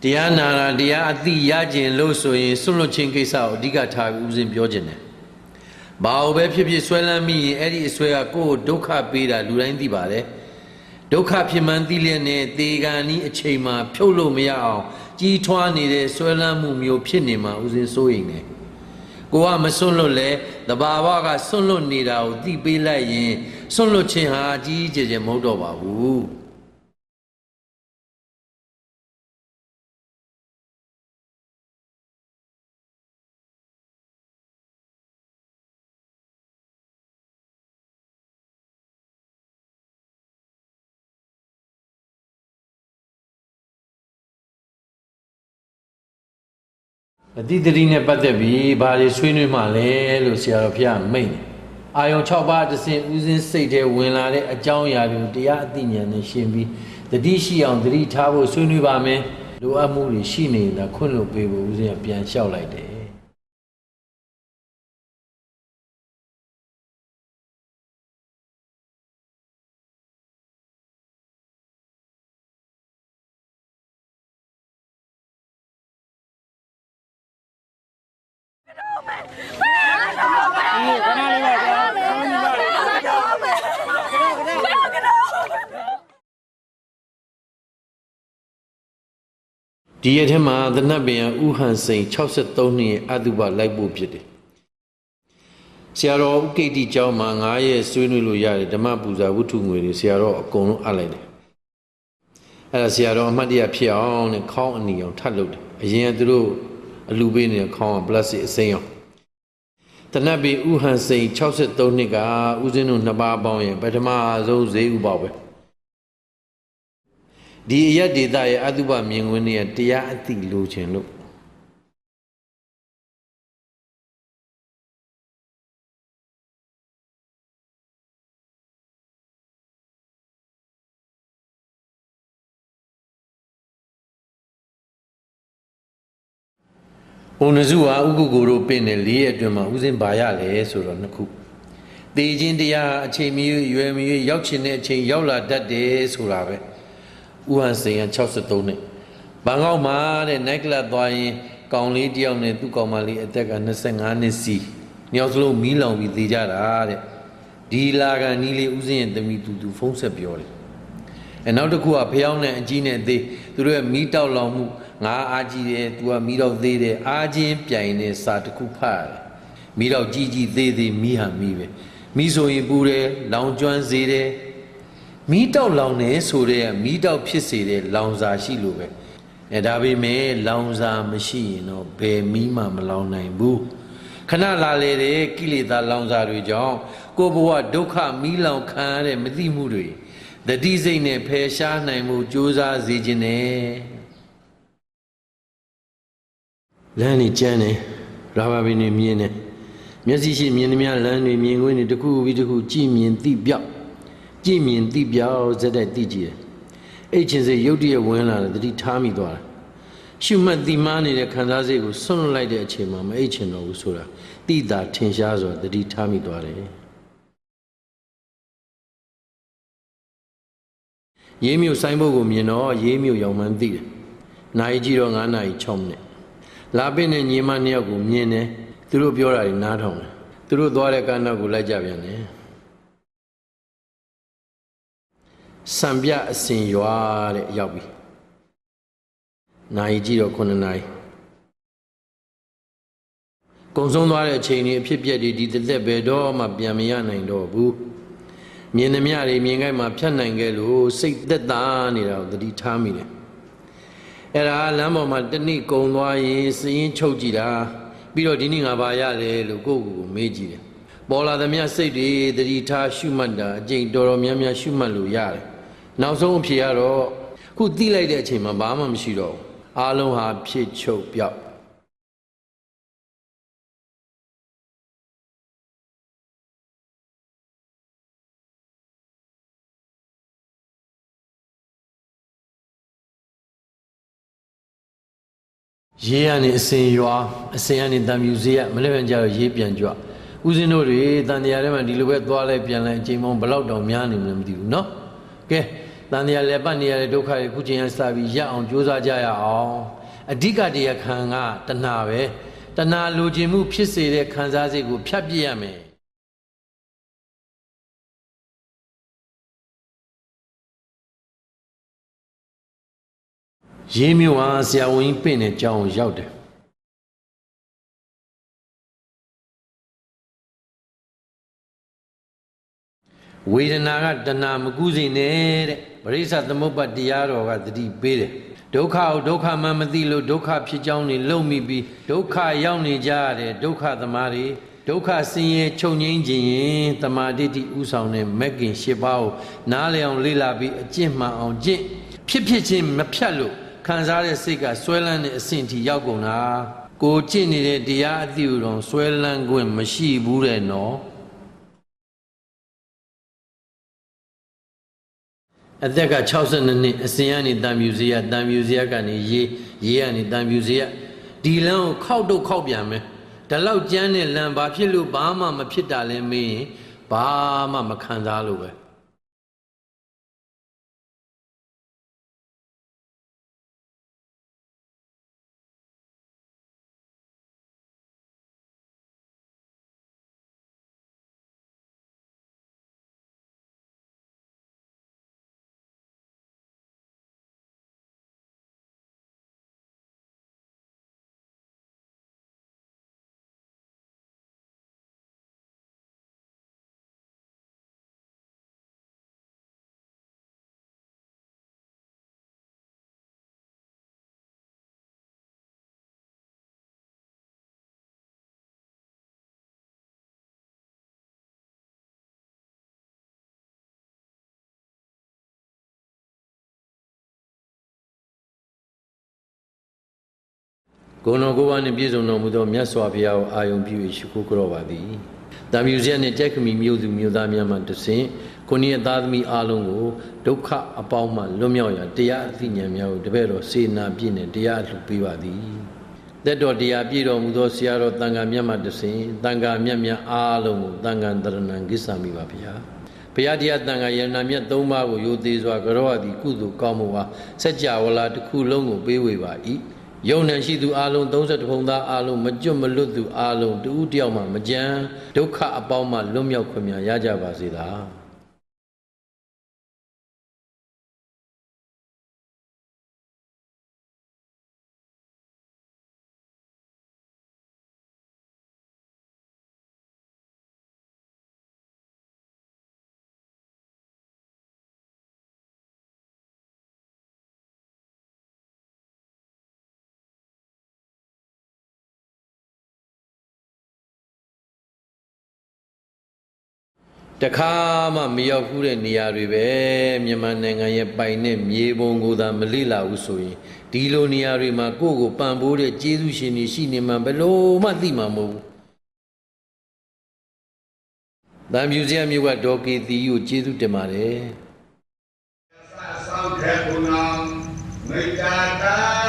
တရားနာတာတရားအသိရခြင်းလို့ဆိုရင်ဆွလွတ်ခြင်းကိစ္စကိုအဓိကထားပြီးဦးဇင်းပြောခြင်းတယ်။ဘာလို့ပဲဖြစ်ဖြစ်ဆွဲလန်းမိရင်အဲ့ဒီအဆွဲကကိုယ့်ကိုဒုက္ခပေးတာလူတိုင်းသိပါတယ်။ဒုက္ခဖြစ်မှန်းသိလျက်နဲ့သေကံဤအချိန်မှာဖြုတ်လို့မရအောင်ကြီးထွားနေတဲ့ဆွဲလန်းမှုမျိုးဖြစ်နေမှာဦးဇင်းစိုးရိမ်တယ်။ကိုကမဆွလွတ်လဲတဘာဝကဆွလွတ်နေတာကိုသိပေးလိုက်ရင်ဆွလွတ်ခြင်းဟာကြီးကြီးကျယ်ကျယ်မဟုတ်တော့ပါဘူး။အတိတ်တည်းနဲ့ပတ်သက်ပြီးဘာတွေဆွေးနွေးမှလဲလို့ဆရာတော်ဘုရားမိန့်တယ်။အာယုံ6ပါးတစ်ဆင့်ဦးဇင်းစိတ်ထဲဝင်လာတဲ့အကြောင်းအရာတွေတရားအသိဉာဏ်နဲ့ရှင်းပြီးတတိရှိအောင်တတိထားဖို့ဆွေးနွေးပါမယ်။လိုအပ်မှုတွေရှိနေတာခွင့်လို့ပေးဖို့ဦးဇင်းကပြန်လျှောက်လိုက်တယ်။ဒီရက်ထဲမှာသနတ်ပင်ဥဟန်စိန်63နှစ်ရဲ့အတုပလိုက်ဖို့ဖြစ်တယ်။ဆရာတော်ဥကိတိကျောင်းမှာ9ရက်ဆွေးနွေးလို့ရတယ်ဓမ္မပူဇာဝတ္ထုငွေတွေဆရာတော်အကုန်လုံးအပ်လိုက်တယ်။အဲ့ဒါဆရာတော်အမှတ်တရဖြစ်အောင်နဲ့ခေါင်းအနီအောင်ထပ်လုပ်တယ်။အရင်ကသူတို့အလူပေးနေတဲ့ခေါင်းကပလတ်စတစ်အစိမ်းအောင်သနတ်ပင်ဥဟန်စိန်63နှစ်ကဦးဇင်းတို့နှစ်ပါးပေါင်းရဲ့ပထမဆုံးဈေးဥပေါက်ပဲဒီအယက်ဒေသရဲ့အတုပမြင်ကွင်းတွေတရားအသိလိုချင်လို့ဘုံနစုဟာဥက္ကုကိုတို့ပင်တဲ့၄ရက်အတွင်းမှာဦးစင်းဘာရလဲဆိုတော့နှစ်ခုသေခြင်းတရားအချိန်မီရွယ်မီရောက်ချင်တဲ့အချိန်ရောက်လာတတ်တယ်ဆိုတာပဲဥဟန်စိန်က63နှစ်ဘန်ကောက်မှာတဲ့နိုက်ကလပ်သွားရင်ကောင်လေးတယောက်နဲ့သူ့ကောင်မလေးအသက်က25နှစ်စီနှစ်ယောက်စလုံးမီးလောင်ပြီးသေကြတာတဲ့ဒီလာကန်နီးလေးဥစဉ်ရဲ့သမီးသူဖုန်းဆက်ပြောတယ်အဲနောက်တစ်ခုကဖျောင်းနဲ့အကြီးနဲ့သေးသူတို့ရဲ့မီးတောက်လောင်မှုငါအားကြီးတယ်သူကမီးတော့သေးတယ်အားချင်းပြိုင်နေစာတစ်ခုဖတ်ရတယ်မီးတော့ကြီးကြီးသေးသေးမီးဟာမီးပဲမီးဆိုရင်ပူတယ်လောင်ကျွမ်းစေတယ်မီးတောက်လောင်နေဆိုတဲ့မီးတောက်ဖြစ်စေတဲ့လောင်စာရှိလို့ပဲအဲဒါပေမဲ့လောင်စာမရှိရင်တော့ဘယ်မီးမှမလောင်နိုင်ဘူးခဏလာလေတဲ့ကိလေသာလောင်စာတွေကြောင့်ကိုယ်ဘဝဒုက္ခမီးလောင်ခံရတဲ့မသိမှုတွေတတိစိတ်နဲ့ဖယ်ရှားနိုင်မှုကြိုးစားစေခြင်းနဲ့လမ်းနေကျန်းနေရာဘာပင်နေမြင်နေမျက်စိရှိမြင်သမျှလမ်းတွေမြင်ခွင့်တွေတစ်ခုပြီးတစ်ခုကြည့်မြင်သိပြောက်ကြည့်မြင်သိပြောက်ဇက်တဲ့သိကြည့်တယ်အဲ့ချင်းစိတ်ရုတ်တရက်ဝင်လာတယ်တတိထားမိသွားတယ်ရှုမှတ်သိမှန်းနေတဲ့ခံစားစိတ်ကိုဆွန့်လွတ်လိုက်တဲ့အချိန်မှာမအိတ်ချင်တော့ဘူးဆိုတာသိတာထင်ရှားစွာတတိထားမိသွားတယ်ရေးမြို့ဆိုင်ဘုတ်ကိုမြင်တော့ရေးမြို့ရောက်မှန်းသိတယ်နိုင်ကြည့်တော့9 နာရီ6မိနစ်လာပင်းနဲ့ညီမ2ယောက်ကိုမြင်တယ်သူတို့ပြောတာတွေနားထောင်တယ်သူတို့သွားတဲ့ကမ်းနောက်ကိုလိုက်ကြပြန်တယ်စံပြအစင်ရွာတဲ့ရောက်ပြီနိုင်ကြည့်တော့9 နာရီကုံဆုံးသွားတဲ့အချိန်ကြီးအဖြစ်ပြက်တွေဒီတစ်သက်ပဲတော့မှပြန်မရနိုင်တော့ဘူးမြင်သမျှတွေမြင်ခိုင်းမှာဖြတ်နိုင်ခဲ့လို့စိတ်သက်သာနေတာကိုသတိထားမိတယ်အဲ့ဒါလမ်းပေါ်မှာတနည်းကုံသွားရင်စရင်ချုပ်ကြည့်တာပြီးတော့ဒီနေ့ငါဘာရလဲလို့ကိုယ့်ကိုယ်မေးကြည့်တယ်ပေါ်လာသမျှစိတ်တွေသတိထားရှုမှတ်တာအကျင့်တော်တော်များများရှုမှတ်လို့ရတယ်နောက်ဆုံးအဖြေကတော့ခုသိလိုက်တဲ့အချိန်မှာဘာမှမရှိတော့ဘူးအားလုံးဟာဖြစ်ချုပ်ပြောက်ရေးရနေအစင်ရွာအစင်ကနေတံမြူစေးရမလဲပြန်ကြတော့ရေးပြန်ကြွဦးဇင်းတို့တွေတန်တရားထဲမှာဒီလိုပဲသွားလိုက်ပြန်လိုက်အချိန်ပေါင်းဘယ်လောက်တောင်များနေမလဲမသိဘူးเนาะကဲ တန်တရားလည်းပတ်နေရတဲ့ဒုက္ခတွေခုချိန်ကစပြီးရအောင်ကြိုးစားကြရအောင်အဓိကတရားခံကတဏှာပဲတဏှာလိုချင်မှုဖြစ်စေတဲ့ခံစားစိတ်ကိုဖြတ်ပြစ်ရမယ်ရေးမြို့ဟာဆရာဝန်ကြီးပင့်တဲ့ကျောင်းကိုရောက်တယ်ဝေဒနာကတဏှာမကုစိနဲ့တဲ့ပရိစ္ဆသမုပ္ပါတရားတော်ကသတိပေးတယ်ဒုက္ခကိုဒုက္ခမှမသိလို့ဒုက္ခဖြစ်ကြောင်းနေလုံမိပြီးဒုက္ခရောက်နေကြရတဲ့ဒုက္ခသမားတွေဒုက္ခဆင်းရဲချုပ်ငြိမ်းခြင်းရင်တမာတိတိဥဆောင်တဲ့မဂ်ကင်၈ပါးကိုနားလည်အောင်လေ့လာပြီးအကျင့်မှန်အောင်ကျင့်ဖြစ်ချင်းမဖြတ်လို့ခံစားတဲ့စိတ်ကဆွဲလန်းတဲ့အဆင့်ထိရောက်ကုန်တာကိုကျင့်နေတဲ့တရားအသည့်ဥတော်ဆွဲလန်းခွင့်မရှိဘူးတဲ့နော်အသက်က62နှစ်အစဉ်ကနေတန်မြူစေရတန်မြူစေရကနေရေးကနေတန်မြူစေရဒီလမ်းကိုခောက်တော့ခောက်ပြန်မယ်ဒါလောက်ကျန်းတဲ့လမ်းဘာဖြစ်လို့ဘာမှမဖြစ်တာလဲမေးရင်ဘာမှမခံစားလို့ပဲဂုဏ်တော်ကိုယ်ပါနှင့်ပြည့်စုံတော်မူသောမြတ်စွာဘုရားကိုအာယုံပြု၍ရှိခိုးကြောပါသည်။တံမြူစေနှင့်ကြက်ခမီမြို့သူမြို့သားများမှတဆင့်ကိုယ့်ရဲ့သားသမီးအားလုံးကိုဒုက္ခအပေါင်းမှလွတ်မြောက်ရာတရားအသိဉာဏ်များကိုတပည့်တော်စေနာပြည့်နှင့်တရားအလှပေးပါသည်။သက်တော်တရားပြည့်တော်မူသောဆရာတော်တန်ခါမြတ်မှတဆင့်တန်ခါမြတ်များအားလုံးကိုတန်ခါတရဏံကိစ္စမိပါဗျာ။ဘုရားတရားတန်ခါယန္နာမြတ်၃ပါးကိုယိုသေးစွာကြောရသည်ကုသိုလ်ကောင်းမှုဟာစัจ java လာတစ်ခုလုံးကိုပေးဝေပါ၏ယုံနဲ့ရှိသူအလုံး32ဖုံသားအလုံးမကျွတ်မလွတ်သူအလုံးတူတယောက်မှမကြမ်းဒုက္ခအပေါင်းမှလွတ်မြောက်ခွင့်များရကြပါစေသာတခါမှမရောက်ဘူးတဲ့နေရာတွေပဲမြန်မာနိုင်ငံရဲ့ပိုင်နဲ့မြေပုံကိုသာမလိလာဘူးဆိုရင်ဒီလိုနေရာတွေမှာကိုယ့်ကိုပံ့ပိုးတဲ့ကျေးဇူးရှင်တွေရှိနေမှဘယ်လို့မှသိမှာမဟုတ်ဘူး။တန်မြူစရာမြို့ကဒေါ်ကေတီကိုကျေးဇူးတင်ပါတယ်။ ဆောက်ခဲ့ဘုရားမေတ္တာ